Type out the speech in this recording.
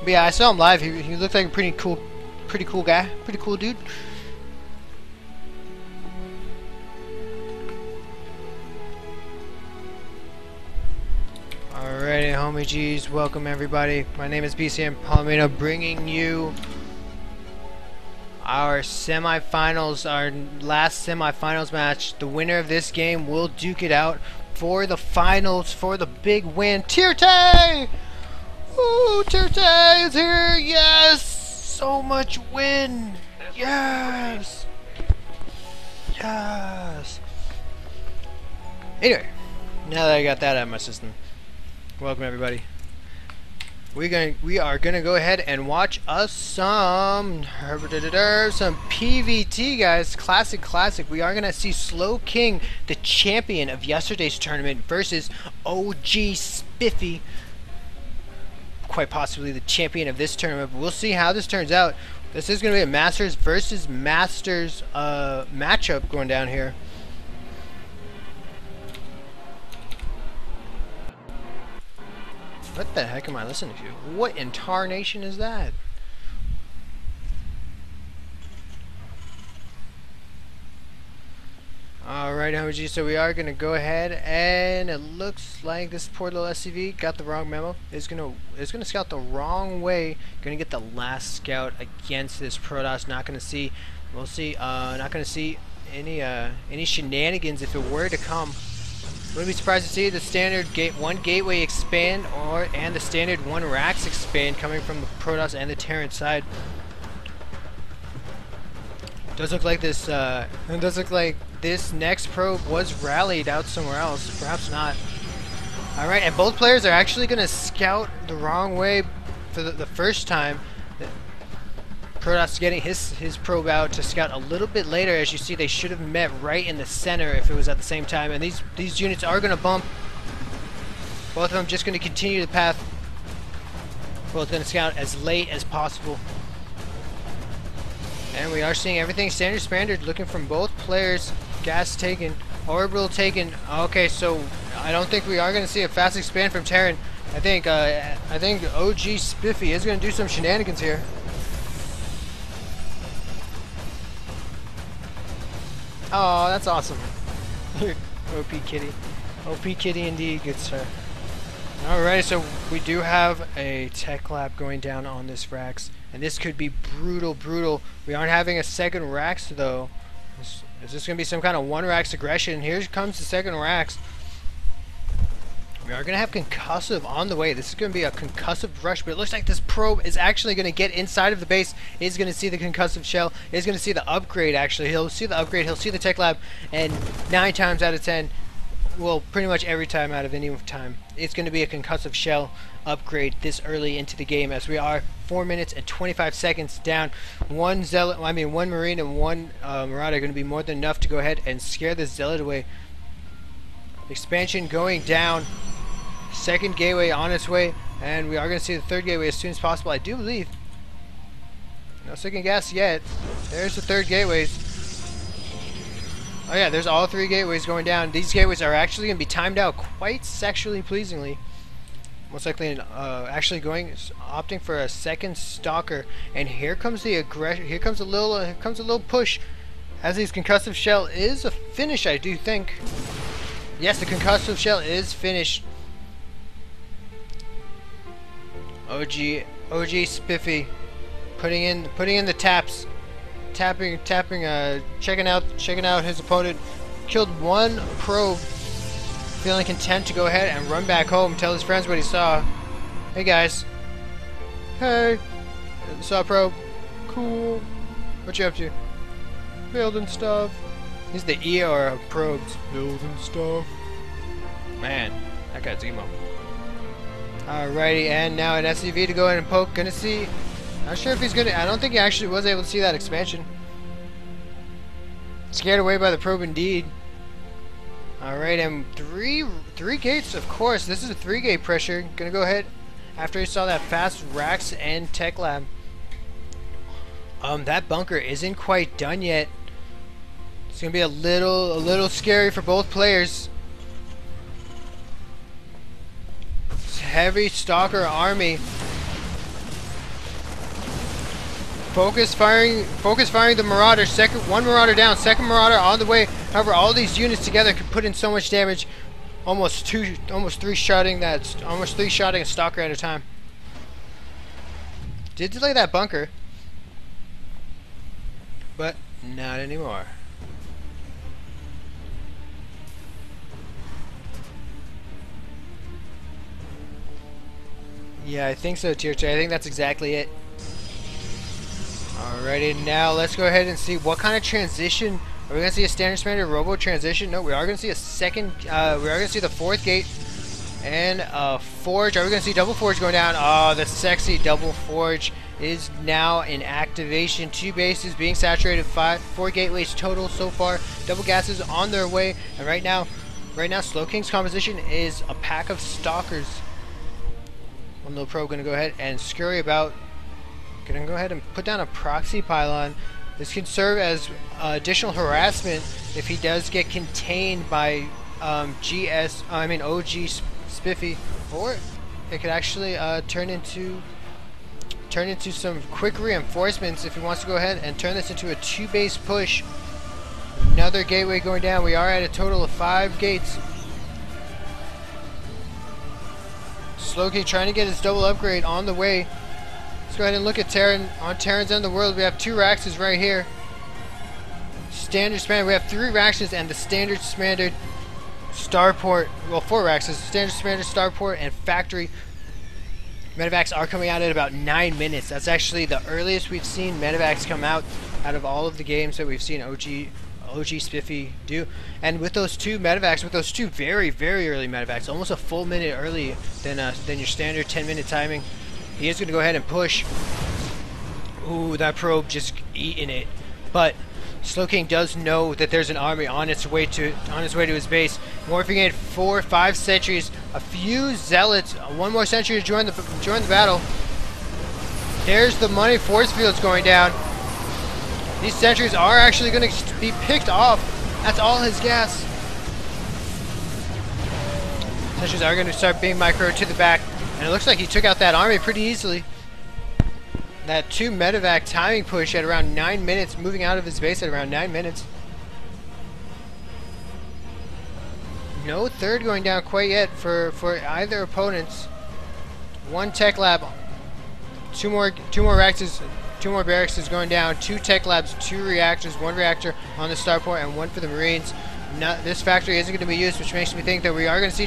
But yeah, I saw him live. He looked like a pretty cool guy, pretty cool dude. Alrighty, homie G's, welcome everybody. My name is BCM Palomino, bringing you our semifinals, our last semifinals match. The winner of this game will duke it out for the finals, for the big win. Tirte! Ooh, Tirte is here! Yes! So much win! Yes! Yes! Anyway, now that I got that out of my system, welcome everybody. We are gonna go ahead and watch us some PVT, guys. Classic. We are gonna see SlowKing, the champion of yesterday's tournament, versus OGSpiffy, quite possibly the champion of this tournament. But we'll see how this turns out. This is gonna be a Masters versus Masters matchup going down here. What the heck am I listening to? What in tarnation is that? Alright, OG, so we are going to go ahead, and it looks like this poor little SCV got the wrong memo. It's gonna scout the wrong way. Gonna get the last scout against this Protoss. Not gonna see, we'll see, not gonna see any shenanigans if it were to come. Wouldn't be surprised to see the standard one gateway expand, and the standard one racks expand coming from the Protoss and the Terran side. Does look like this. It does look like this next probe was rallied out somewhere else. Perhaps not. All right, and both players are actually going to scout the wrong way for the first time. Protoss getting his probe out to scout a little bit later. As you see, they should have met right in the center if it was at the same time. And these units are going to bump. Both of them just going to continue the path. Both going to scout as late as possible. And we are seeing everything standard looking from both players. Gas taken, orbital taken. Okay, so I don't think we are going to see a fast expand from Terran. I think OGSpiffy is going to do some shenanigans here. Oh, that's awesome. OP kitty. OP kitty indeed, good sir. Alright, so we do have a tech lab going down on this Rax, and this could be brutal. We aren't having a second Rax though. Is this going to be some kind of one Rax aggression? Here comes the second Rax. We are going to have concussive on the way. This is going to be a concussive rush, but it looks like this probe is actually going to get inside of the base. Is going to see the concussive shell. Is going to see the upgrade, actually. He'll see the upgrade. He'll see the tech lab. And 9 times out of 10, well, pretty much every time out of any time, it's going to be a concussive shell upgrade this early into the game, as we are 4 minutes and 25 seconds down. One Marine and one Marauder are going to be more than enough to go ahead and scare the Zealot away. Expansion going down. Second gateway on its way, and we are going to see the third gateway as soon as possible, I do believe. No second guess yet. There's the third gateways. Oh yeah, there's all 3 gateways going down. These gateways are actually going to be timed out quite sexually pleasingly. Most likely actually opting for a second stalker, and here comes the aggression. Here comes a little push, as this concussive shell is a finish, I do think. Yes, the concussive shell is finished. OGSpiffy putting in the taps, checking out his opponent. Killed one probe, feeling content to go ahead and run back home, tell his friends what he saw. Hey guys, hey, saw a probe, cool. What you up to? Building stuff. He's the ER of probes. Building stuff. Man, that guy's emo. Alrighty, and now an SCV to go in and poke. Gonna see. Not sure if he's gonna. I don't think he actually was able to see that expansion. Scared away by the probe indeed. Alright, and three gates, of course. This is a 3-gate pressure. Gonna go ahead after he saw that fast Rax and Tech Lab. That bunker isn't quite done yet. It's gonna be a little scary for both players. Heavy stalker army. Focus firing the Marauder. One Marauder down, second Marauder on the way. However, all these units together could put in so much damage. Almost three-shotting a Stalker at a time. Did delay that bunker, but not anymore. Yeah, I think so, Tier 2. I think that's exactly it. Alrighty, now let's go ahead and see what kind of transition. Are we going to see a standard Spaniard robo transition? No, we are going to see a second. We are going to see the fourth gate and a forge. Are we going to see double forge going down? Oh, the sexy double forge is now in activation. 2 bases being saturated. 4 gateways total so far. Double gases on their way. And right now, SlowKing's composition is a pack of stalkers. One little pro going to go ahead and scurry about. Going to go ahead and put down a proxy pylon. This can serve as additional harassment if he does get contained by OGSpiffy, or it could actually turn into some quick reinforcements if he wants to go ahead and turn this into a 2-base push. Another gateway going down. We are at a total of 5 gates. SlowKing trying to get his double upgrade on the way. Let's go ahead and look at Terran. On Terran's end of the world, we have 2 Raxes right here. Standard Spaniard. We have 3 Raxes and the standard Spaniard starport. Well, 4 Raxes. Standard Spaniard starport and factory. Medevacs are coming out at about 9 minutes. That's actually the earliest we've seen Medevacs come out of all of the games that we've seen OGSpiffy do. And with those 2 Medevacs, with those 2 very, very early Medevacs, almost a full minute earlier than your standard 10-minute timing, he is going to go ahead and push. Ooh, that probe just eating it. But SlowKing does know that there's an army on its way to his base. Morphing in 4 or 5 sentries, a few zealots, 1 more sentry to join the battle. There's the money force fields going down. These sentries are actually going to be picked off. That's all his gas. Sentries are going to start being micro to the back. And it looks like he took out that army pretty easily. That 2 medevac timing push at around 9 minutes, moving out of his base at around 9 minutes. No third going down quite yet for either opponents. 1 tech lab, 2 more Raxes, 2 more barracks is going down. 2 tech labs, 2 reactors, 1 reactor on the starport, and 1 for the Marines. This factory isn't going to be used, which makes me think that we are going to see